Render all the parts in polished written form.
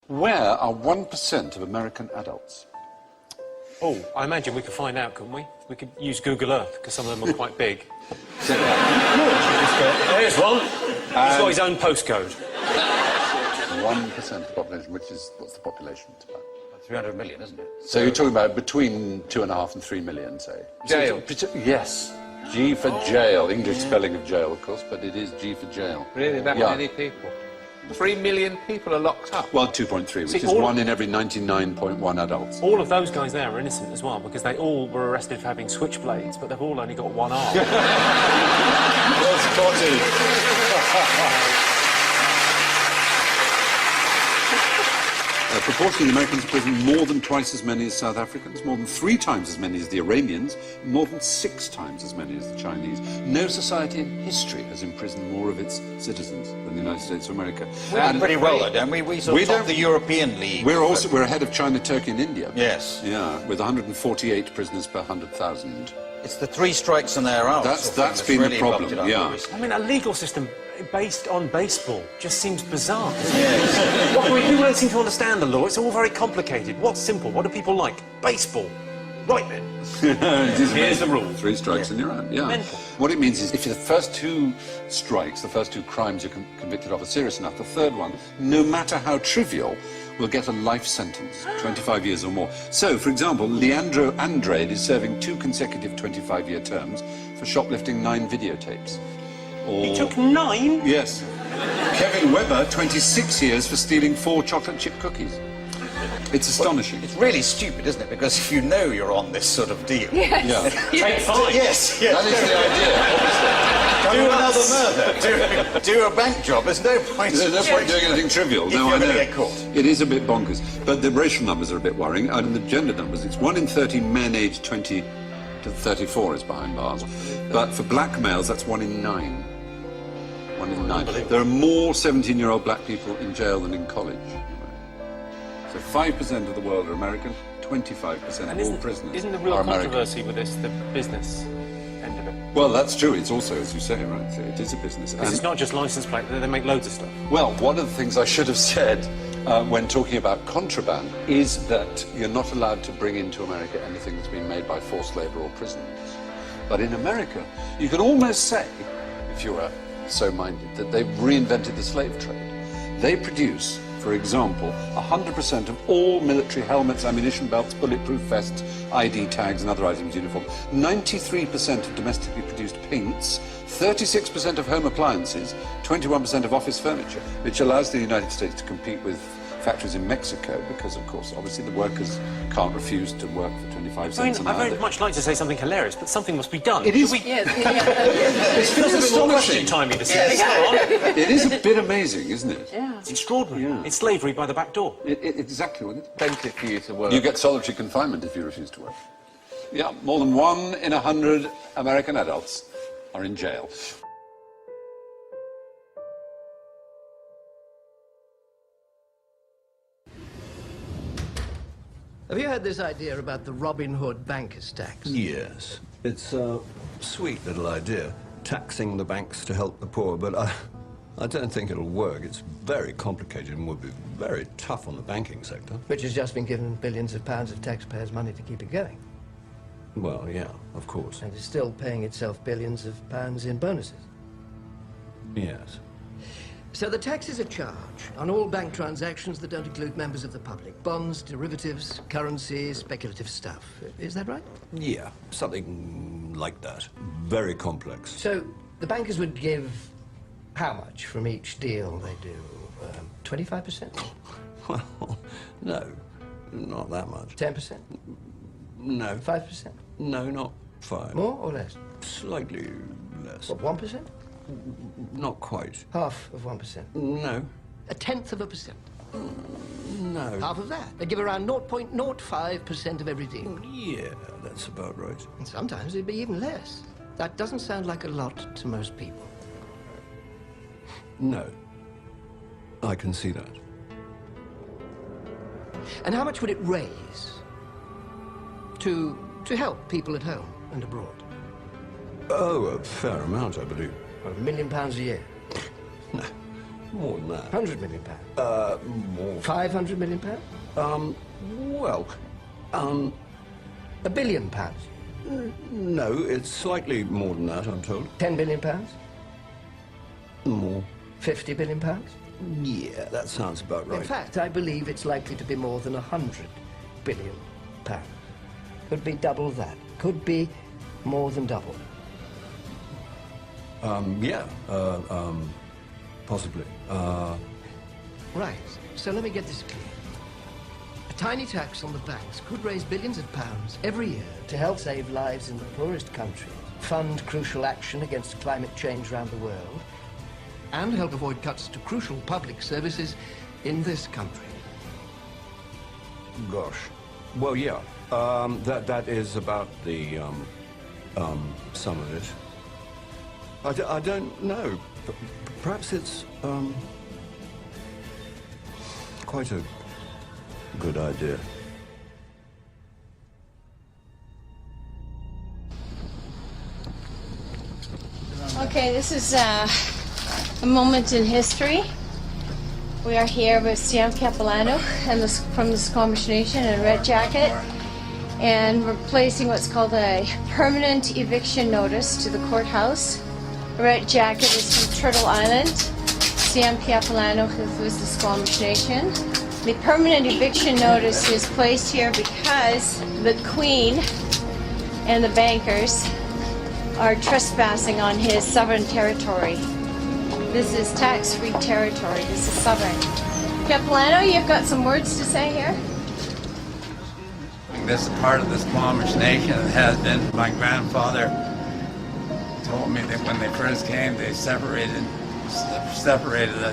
Where are 1% of American adults? Oh, I imagine we could find out, couldn't we? We could use Google Earth, because some of them are quite big. Check it out. There's one. He's got his own postcode. 1% of the population, which is, what's the population? It's about 300 million, isn't it? So you're talking about between 2.5 and 3 million, say? Jail. Yes. G for jail. English spelling of jail, of course, but it is G for jail. Really, that many people? 3 million people are locked up? Well, 2.3, which is 1 in every 99.1 adults. All of those guys there are innocent as well, because they all were arrested for having switchblades, but they've all only got one arm. Well spotted. Proportionally, Americans imprison more than twice as many as South Africans, more than 3 times as many as the Iranians, more than 6 times as many as the Chinese. No society in history has imprisoned more of its citizens than the United States of America. We've done pretty well, though, don't we? We sort of top the European League. We're ahead of China, Turkey and India. Yes. Yeah, with 148 prisoners per 100,000. It's the 3 strikes and they're out. That's been really the problem, yeah. I mean, a legal system based on baseball just seems bizarre. Yes. We don't seem to understand the law. It's all very complicated. What's simple? What do people like? Baseball. Right then. Here's the rule. 3 strikes and you're out, yeah. Mental. What it means is if the first 2 strikes, the first 2 crimes you're convicted of are serious enough, the third one, no matter how trivial, will get a life sentence, 25 years or more. So, for example, Leandro Andrade is serving 2 consecutive 25-year terms for shoplifting 9 videotapes. He took 9? Yes. Kevin Webber, 26 years for stealing 4 chocolate chip cookies. It's astonishing. It's really stupid, isn't it? Because if you know you're on this sort of deal... Yes. Yeah. Take 5. Yes, That is Do the idea, obviously. another murder. Do a bank job. There's no point... There's no point doing anything trivial. If No, you're I know. going to get caught. It is a bit bonkers. But the racial numbers are a bit worrying. And the gender numbers, it's 1 in 30 men aged 20 to 34 is behind bars. But for black males, that's 1 in 9. 1 in 9. There are more 17-year-old black people in jail than in college. So 5% of the world are American, 25% of all prisoners Isn't the real are American. controversy with this the business end of it? Well, that's true. It's also, as you say, right, so it is a business. Because it's not just license plate, they make loads of stuff. Well, one of the things I should have said when talking about contraband is that you're not allowed to bring into America anything that's been made by forced labour or prisoners. But in America, you could almost say, if you were so minded, that they've reinvented the slave trade. They produce, for example, 100% of all military helmets, ammunition belts, bulletproof vests, ID tags and other items uniform, 93% of domestically produced paints, 36% of home appliances, 21% of office furniture, which allows the United States to compete with factories in Mexico because, of course, obviously the workers can't refuse to work for 25 cents an hour. I very much like to say something hilarious, but something must be done. It is. Yes, It's Feels a bit more astonishing. question-timey this year. Come on. It is a bit amazing, isn't it? yeah. It's extraordinary. Yeah. It's slavery by the back door. Exactly, wasn't it? Plenty for you to work. You get solitary confinement if you refuse to work. Yeah, more than 1 in 100 American adults are in jail. Have you heard this idea about the Robin Hood bankers' tax? Yes. It's a sweet little idea, taxing the banks to help the poor, but I don't think it'll work. It's very complicated and would be very tough on the banking sector. Which has just been given billions of pounds of taxpayers' money to keep it going. Well, yeah, of course. And is still paying itself billions of pounds in bonuses. Yes. So the tax is a charge on all bank transactions that don't include members of the public. Bonds, derivatives, currency, speculative stuff. Is that right? Yeah, something like that. Very complex. So the bankers would give how much from each deal they do? 25%? Well, no, not that much. 10%? No. 5%? No, not 5. More or less? Slightly less. What, 1%? Not quite. Half of 1%? No. A tenth of a percent? No. Half of that. They give around 0.05% of every deal. Yeah, that's about right. And sometimes it'd be even less. That doesn't sound like a lot to most people. No. I can see that. And how much would it raise to help people at home and abroad? Oh, a fair amount, I believe. Well, £1 million a year. No, more than that. 100 million pounds? More. 500 million pounds? Well, £1 billion? no, it's slightly more than that, I'm told. 10 billion pounds? More. 50 billion pounds? Yeah, that sounds about right. In fact, I believe it's likely to be more than 100 billion pounds. Could be double that. Could be more than double. Yeah, possibly. Right. So let me get this clear. A tiny tax on the banks could raise billions of pounds every year to help save lives in the poorest countries, fund crucial action against climate change around the world, and help avoid cuts to crucial public services in this country. Gosh. Well, yeah. That is about the, some of it. I don't know. Perhaps it's, quite a good idea. Okay, this is a moment in history. We are here with Sam Capilano and from the Squamish Nation in a red jacket, and we're placing what's called a permanent eviction notice to the courthouse. The red jacket is from Turtle Island. Sam Capilano is the Squamish Nation. The permanent eviction notice is placed here because the Queen and the bankers are trespassing on his sovereign territory. This is tax-free territory. This is sovereign. Capilano, you've got some words to say here? This is part of the Squamish Nation. It has been. My grandfather told me that when they first came, they separated,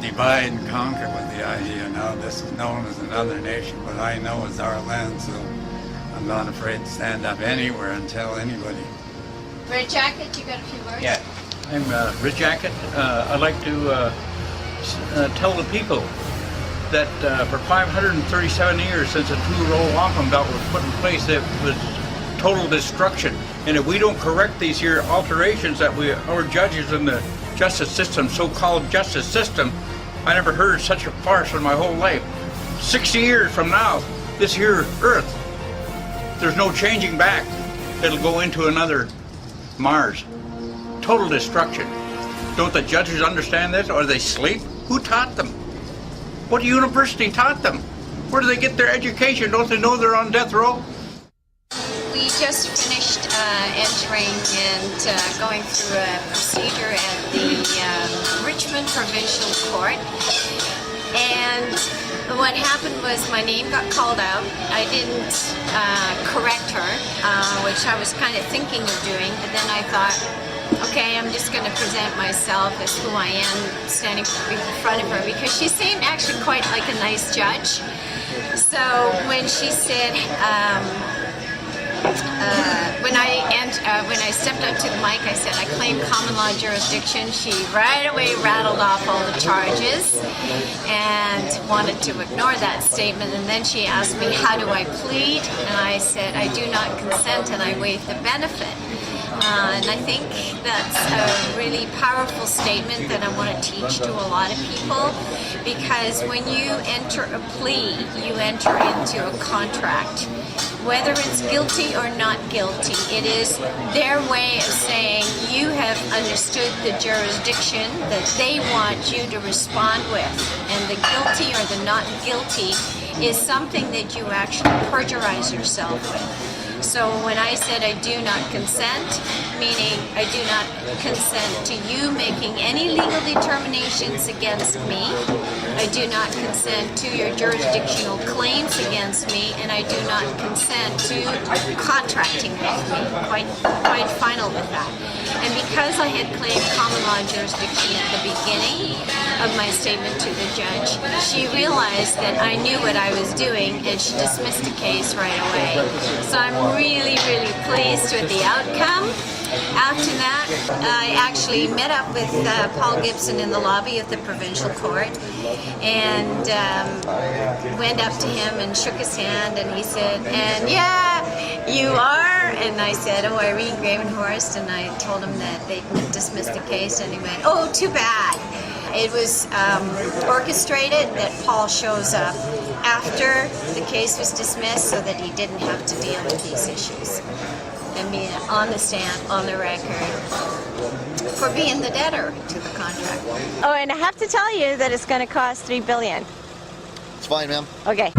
divide and conquer with the idea. Now this is known as another nation, but I know it's our land, so I'm not afraid to stand up anywhere and tell anybody. Red Jacket, you got a few words? Yeah, I'm Red Jacket. I'd like to tell the people that for 537 years since the two-row wampum belt was put in place, it was total destruction. And if we don't correct these here alterations that our judges in the justice system, so-called justice system, I never heard such a farce in my whole life. 60 years from now, this here earth, there's no changing back. It'll go into another Mars. Total destruction. Don't the judges understand this? Or they sleep? Who taught them? What university taught them? Where do they get their education? Don't they know they're on death row? We just finished entering and going through a procedure at the Richmond Provincial Court. And what happened was my name got called out. I didn't correct her, which I was kind of thinking of doing, but then I thought, okay, I'm just going to present myself as who I am standing in front of her, because she seemed actually quite like a nice judge. So when she said, when I stepped up to the mic, I said I claim common law jurisdiction. She right away rattled off all the charges and wanted to ignore that statement. And then she asked me, how do I plead? And I said, I do not consent, and I waive the benefit. And I think that's a really powerful statement that I want to teach to a lot of people, because when you enter a plea, you enter into a contract. Whether it's guilty or not guilty, it is their way of saying you have understood the jurisdiction that they want you to respond with. And the guilty or the not guilty is something that you actually perjurize yourself with. So when I said I do not consent, meaning I do not consent to you making any legal determinations against me, I do not consent to your jurisdictional claims against me, and I do not consent to contracting with me. Quite final with that. And because I had claimed common law jurisdiction at the beginning of my statement to the judge, she realized that I knew what I was doing, and she dismissed the case right away. So I'm really, really pleased with the outcome. After that, I actually met up with Paul Gibson in the lobby of the provincial court, and went up to him and shook his hand, and he said, and yeah, you are? And I said, oh, Irene Gravenhorst, and I told him that they dismissed the case, and he went, oh, too bad. it was orchestrated that Paul shows up after the case was dismissed so that he didn't have to deal with these issues. And being on the stand, on the record, for being the debtor to the contract. Oh, and I have to tell you that it's going to cost $3 billion. It's fine, ma'am. Okay.